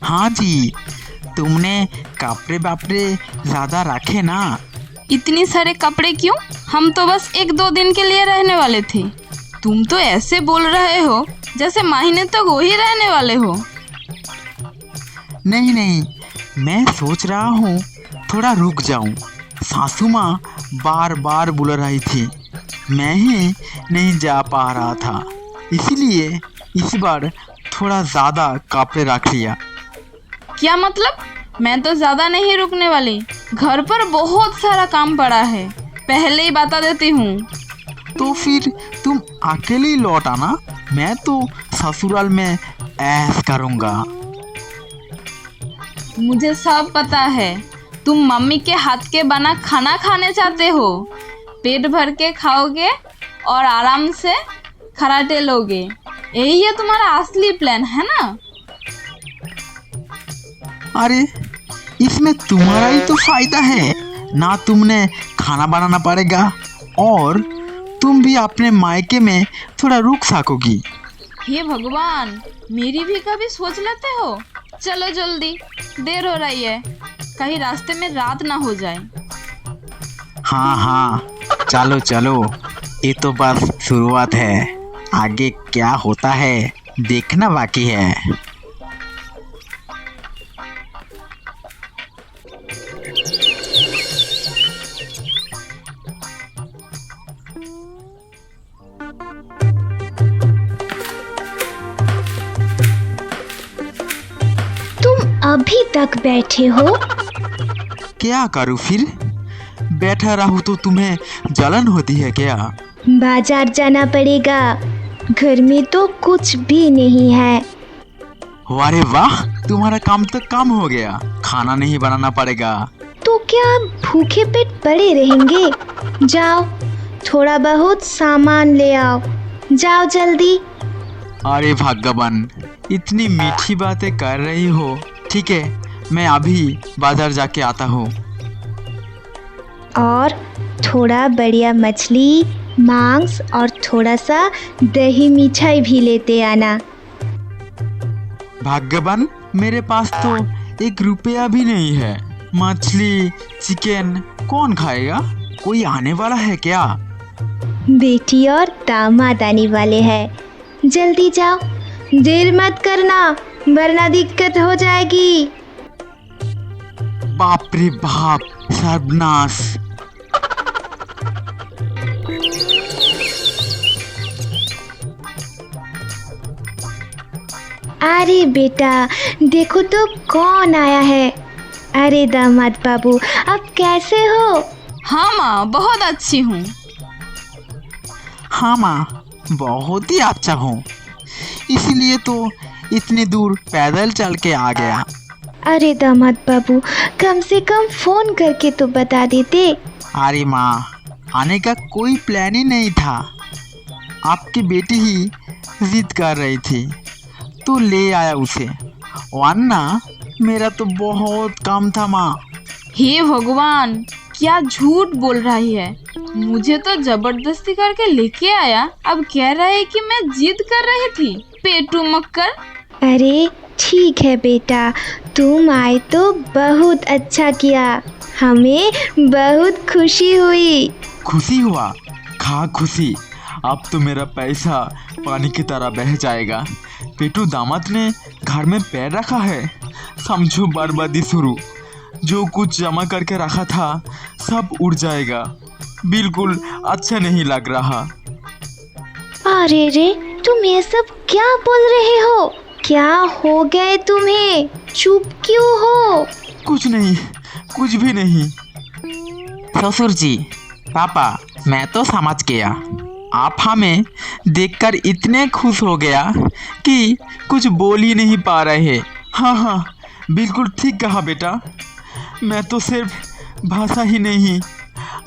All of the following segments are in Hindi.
हाँ जी, तुमने कपड़े बापड़े ज़्यादा रखे ना। इतनी सारे कपड़े क्यों? हम तो बस 1-2 दिन के लिए रहने वाले थे। तुम तो ऐसे बोल रहे हो जैसे महीने तक वही रहने वाले हो। नहीं नहीं, मैं सोच रहा हूँ थोड़ा रुक जाऊँ। सासू माँ बार बार बुला रही थी, मैं ही नहीं जा पा रहा था, इसीलिए इस बार थोड़ा ज़्यादा कपड़े रख लिया। क्या मतलब? मैं तो ज़्यादा नहीं रुकने वाली। घर पर बहुत सारा काम पड़ा है, पहले ही बता देती हूँ। तो फिर तुम अकेले ही लौट आना, मैं तो ससुराल में ऐश करूँगा। मुझे सब पता है, तुम मम्मी के हाथ के बना खाना खाने चाहते हो। पेट भर के खाओगे और आराम से खराटे लोगे। यही है तुम्हारा असली प्लान, है ना? अरे इसमें तुम्हारा ही तो फायदा है ना, तुमने खाना बनाना पड़ेगा और तुम भी अपने मायके में थोड़ा रुक सकोगी। हे भगवान, मेरी भी कभी सोच लेते हो। चलो जल्दी, देर हो रही है, कहीं रास्ते में रात ना हो जाए। हाँ हाँ, चलो चलो, ये तो बस शुरुआत है, आगे क्या होता है देखना बाकी है। अभी तक बैठे हो? क्या करूँ फिर, बैठा रहूँ तो तुम्हें जलन होती है क्या? बाजार जाना पड़ेगा, घर में तो कुछ भी नहीं है। अरे वाह, तुम्हारा काम तो कम हो गया, खाना नहीं बनाना पड़ेगा। तो क्या भूखे पेट पड़े रहेंगे? जाओ, थोड़ा बहुत सामान ले आओ, जाओ जल्दी। अरे भगवान, इतनी मीठी बातें कर रही हो। ठीक है, मैं अभी बाजार जाके आता हूँ। और थोड़ा बढ़िया मछली, मांस और थोड़ा सा दही मिठाई भी लेते आना। भगवान, मेरे पास तो 1 रुपया भी नहीं है। मछली चिकन कौन खाएगा? कोई आने वाला है क्या? बेटी और दामाद आने वाले हैं, जल्दी जाओ, देर मत करना वरना दिक्कत हो जाएगी। बाप रे बाप, सर्वनाश। अरे बेटा, देखो तो कौन आया है। अरे दामाद बाबू, अब कैसे हो? हाँ माँ, बहुत अच्छी हूँ। हाँ माँ, बहुत ही अच्छा हूँ, इसीलिए तो इतनी दूर पैदल चल के आ गया। अरे दामाद बाबू, कम से कम फोन करके तो बता देते। अरे माँ, आने का कोई प्लान ही नहीं था, आपकी बेटी ही जिद कर रही थी तो ले आया उसे, वरना मेरा तो बहुत काम था माँ। हे भगवान, क्या झूठ बोल रही है। मुझे तो जबरदस्ती करके लेके आया, अब कह रहा है कि मैं जिद कर रही थी। पेटू मक्कर। अरे ठीक है बेटा, तुम आए तो बहुत अच्छा किया, हमें बहुत खुशी हुई। खुशी हुआ? खा खुशी, अब तो मेरा पैसा पानी की तरह बह जाएगा। पेटू दामाद ने घर में पैर रखा है, समझो बर्बादी शुरू। जो कुछ जमा करके रखा था सब उड़ जाएगा, बिल्कुल अच्छा नहीं लग रहा। अरे रे, तुम ये सब क्या बोल रहे हो? क्या हो गए तुम्हें? चुप क्यों हो? कुछ नहीं, कुछ भी नहीं। ससुर जी, पापा, मैं तो समझ गया, आप हमें देखकर इतने खुश हो गया कि कुछ बोल ही नहीं पा रहे। हाँ हाँ, बिल्कुल ठीक कहा बेटा, मैं तो सिर्फ भाषा ही नहीं,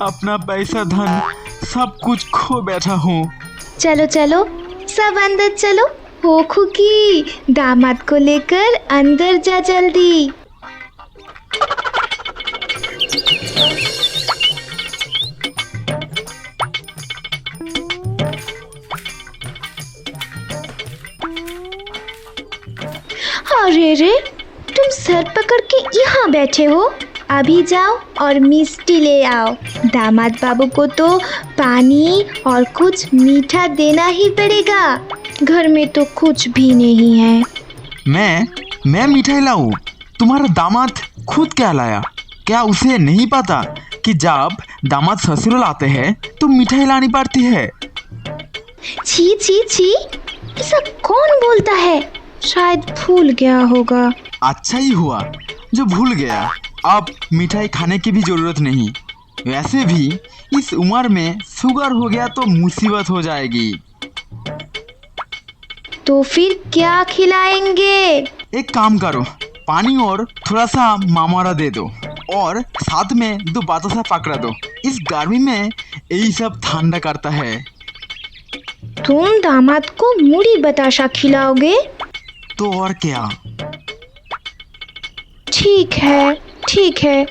अपना पैसा धन सब कुछ खो बैठा हूँ। चलो चलो, सब अंदर चलो। हो खुकी, दामाद को लेकर अंदर जा जल्दी। अरे रे, तुम सर पकड़ के यहाँ बैठे हो? अभी जाओ और मिष्टी ले आओ। दामाद बाबू को तो पानी और कुछ मीठा देना ही पड़ेगा। घर में तो कुछ भी नहीं है। मैं मिठाई लाऊं? तुम्हारा दामाद खुद क्या लाया? क्या उसे नहीं पता कि जब दामाद ससुराल आते हैं तो मिठाई लानी पड़ती है? छी छी छी, ऐसा कौन बोलता है? शायद भूल गया होगा। अच्छा ही हुआ जो भूल गया। अब मिठाई खाने की भी जरूरत नहीं। वैसे भी इस उम्र में शुगर हो गया तो मुसीबत हो जाएगी। तो फिर क्या खिलाएंगे? एक काम करो, पानी और थोड़ा सा मामारा दे दो और साथ में 2 बतासा पकड़ा दो। इस गर्मी में यही सब ठंडा करता है। तुम दामाद को मुड़ी बताशा खिलाओगे? तो और क्या। ठीक है,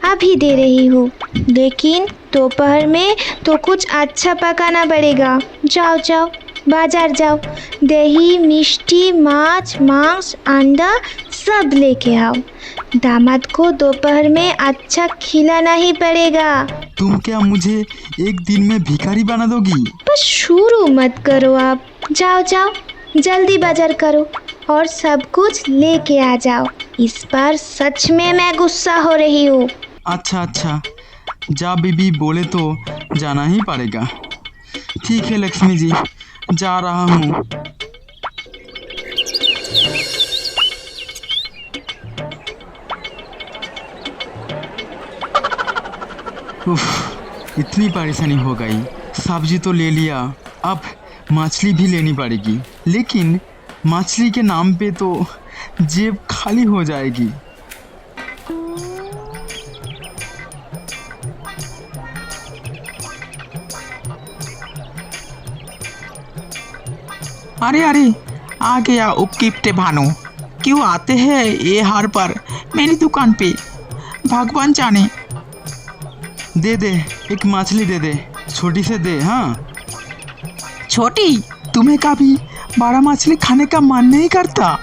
अभी दे रही हूँ, लेकिन दोपहर में तो कुछ अच्छा पकाना पड़ेगा। जाओ बाजार जाओ, दही, मिष्टी, मांस, अंडा सब लेके आओ। दामाद को दोपहर में अच्छा खिलाना ही पड़ेगा। तुम क्या मुझे एक दिन में भिखारी बना दोगी? बस शुरू मत करो आप। जाओ जल्दी बाजार करो और सब कुछ लेके आ जाओ। इस बार सच में मैं गुस्सा हो रही हूँ। अच्छा, जा बीबी बोले तो जाना ही पड़ेगा। ठीक है लक्ष्मी जी, जा रहा हूँ। उफ, इतनी परेशानी हो गई। सब्जी तो ले लिया, अब मछली भी लेनी पड़ेगी। लेकिन मछली के नाम पे तो जेब खाली हो जाएगी। अरे आ गया उपकिप्टे भानु। क्यों आते हैं ये हार पर मेरी दुकान पे? भगवान जाने। दे एक मछली दे, छोटी से दे। हाँ छोटी, तुम्हें कभी बड़ा मछली खाने का मन नहीं करता?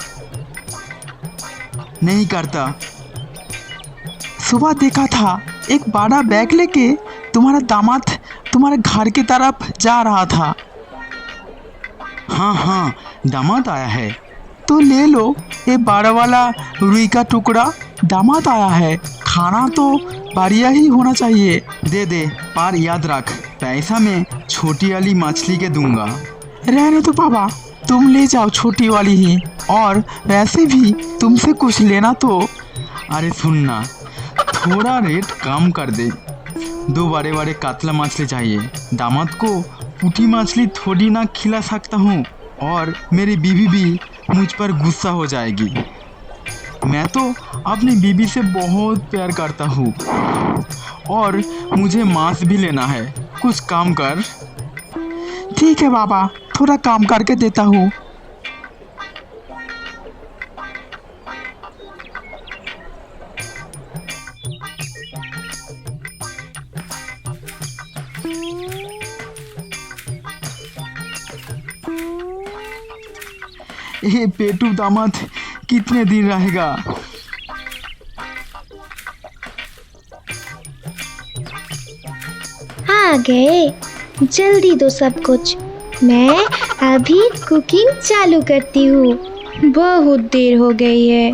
नहीं करता। सुबह देखा था एक बड़ा बैग लेके तुम्हारा दामाद तुम्हारे घर की तरफ जा रहा था। हाँ, दामाद आया है तो ले लो ये बड़ा वाला रुई का टुकड़ा। दामाद आया है, खाना तो बढ़िया ही होना चाहिए। दे पर याद रख, पैसा मैं छोटी वाली मछली के दूंगा। रहने तो पापा, तुम ले जाओ छोटी वाली ही। और वैसे भी तुमसे कुछ लेना तो। अरे सुनना, थोड़ा रेट कम कर दे। 2 बड़े कातला मछली चाहिए। दामाद को पुठी मछली थोड़ी ना खिला सकता हूँ और मेरी बीवी भी मुझ पर गुस्सा हो जाएगी। मैं तो अपनी बीवी से बहुत प्यार करता हूँ और मुझे मांस भी लेना है। कुछ काम कर। ठीक है बाबा, थोड़ा काम करके देता हूँ। ये पेटू दामाद कितने दिन रहेगा? आ गए, जल्दी दो सब कुछ। मैं अभी कुकिंग चालू करती हूँ, बहुत देर हो गई है।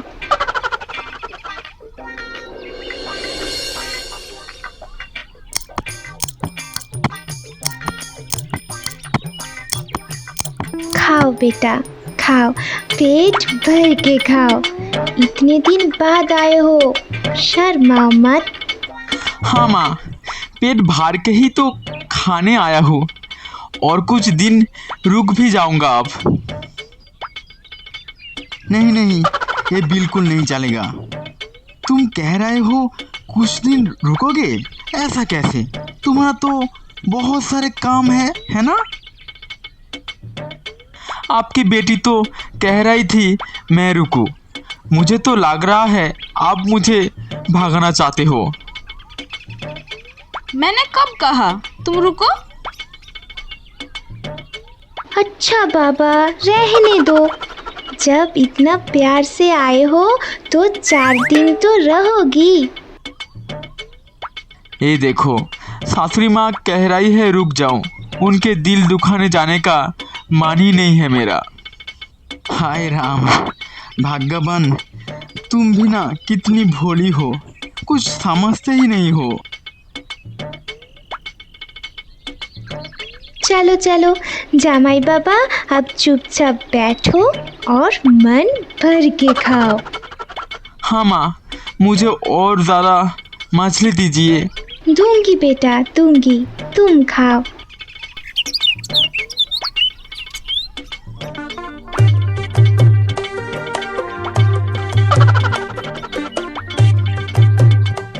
खाओ बेटा, खाओ, पेट भर के खाओ। इतने दिन बाद आए हो, शर्माओ मत। हाँ माँ, पेट भर के ही तो खाने आया हूँ और कुछ दिन रुक भी जाऊंगा अब। नहीं, ये बिल्कुल नहीं चलेगा। तुम कह रहे हो कुछ दिन रुकोगे? ऐसा कैसे? तुम्हारा तो बहुत सारे काम है ना? आपकी बेटी तो कह रही थी मैं रुकूं। मुझे तो लग रहा है आप मुझे भागना चाहते हो। मैंने कब कहा तुम रुको? अच्छा बाबा, रहने दो, जब इतना प्यार से आए हो तो 4 दिन तो रहोगी। ये देखो, सासुरी माँ कह रही है रुक जाऊं, उनके दिल दुखाने जाने का मान ही नहीं है मेरा। हाय राम, भगवान, तुम भी ना कितनी भोली हो, कुछ समझते ही नहीं हो। चलो चलो जामाई बाबा, अब चुपचाप बैठो और मन भर के खाओ। हाँ माँ, मुझे और ज़्यादा मछली दीजिए। दूंगी बेटा दूंगी, तुम खाओ।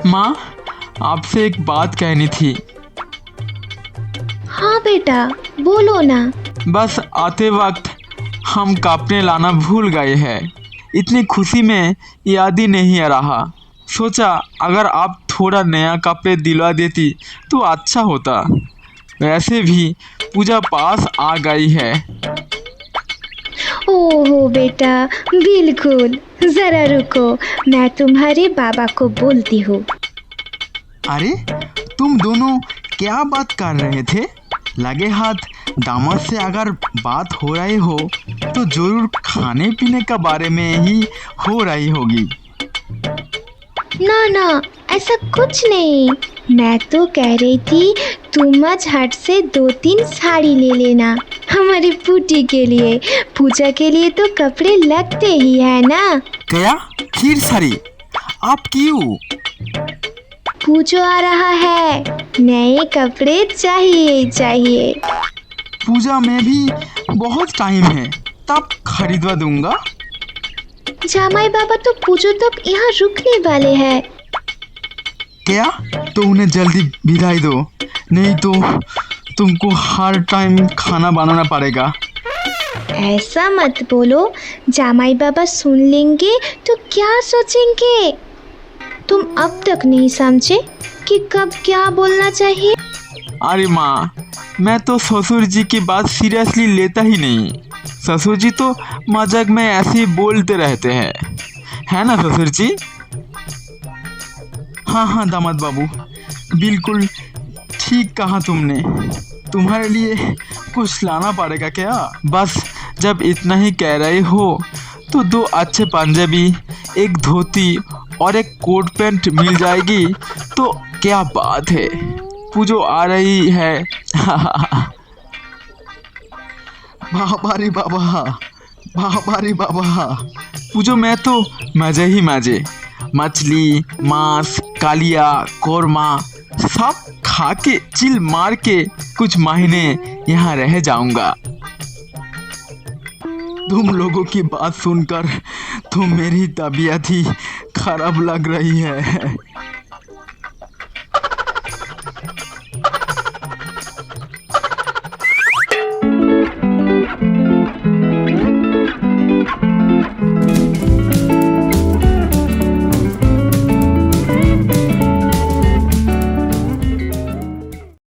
माँ, आपसे एक बात कहनी थी। हाँ बेटा बोलो ना। बस आते वक्त हम कपड़े लाना भूल गए हैं। इतनी खुशी में याद ही नहीं आ रहा। सोचा अगर आप थोड़ा नया कपड़े दिलवा देती तो अच्छा होता। वैसे भी पूजा पास आ गई है। ओहो बेटा, बिल्कुल, जरा रुको, मैं तुम्हारे बाबा को बोलती हूँ। अरे तुम दोनों क्या बात कर रहे थे? लगे हाथ दामाद से अगर बात हो रही हो तो जरूर खाने पीने का बारे में ही हो रही होगी। ना ना, ऐसा कुछ नहीं। मैं तो कह रही थी तुम आज हाट से 2-3 साड़ी ले लेना हमारी पूटी के लिए। पूजा के लिए तो कपड़े लगते ही है ना। क्या? फिर साड़ी? आप क्यों? पूजो आ रहा है, नए कपड़े चाहिए चाहिए। पूजा में भी बहुत टाइम है, तब खरीदवा दूंगा। जामाई बाबा तो पूजो तक यहाँ रुकने वाले हैं। क्या? तो उन्हें जल्दी विदाई दो, नहीं तो तुमको हर टाइम खाना बनाना पड़ेगा। ऐसा मत बोलो, जामाई बाबा सुन लेंगे तो क्या सोचेंगे। तुम अब तक नहीं समझे कि कब क्या बोलना चाहिए। अरे माँ, मैं तो ससुर जी की बात सीरियसली लेता ही नहीं। ससुर जी तो मजाक में ऐसे ही बोलते रहते हैं, है ना ससुर जी? हाँ हाँ दामाद बाबू, बिल्कुल ठीक कहा तुमने। तुम्हारे लिए कुछ लाना पड़ेगा क्या? बस जब इतना ही कह रहे हो तो 2 अच्छे पंजाबी, एक धोती और एक कोट पैंट मिल जाएगी तो क्या बात है। पूजो आ रही है। बाबा रे बाबा, बाबा रे बाबा, पूजो में तो मजे ही मजे। मछली, मांस, कालिया, कोरमा सब खा के चिल मार के कुछ महीने यहाँ रह जाऊंगा। तुम लोगों की बात सुनकर तो मेरी तबीयत ही खराब लग रही है।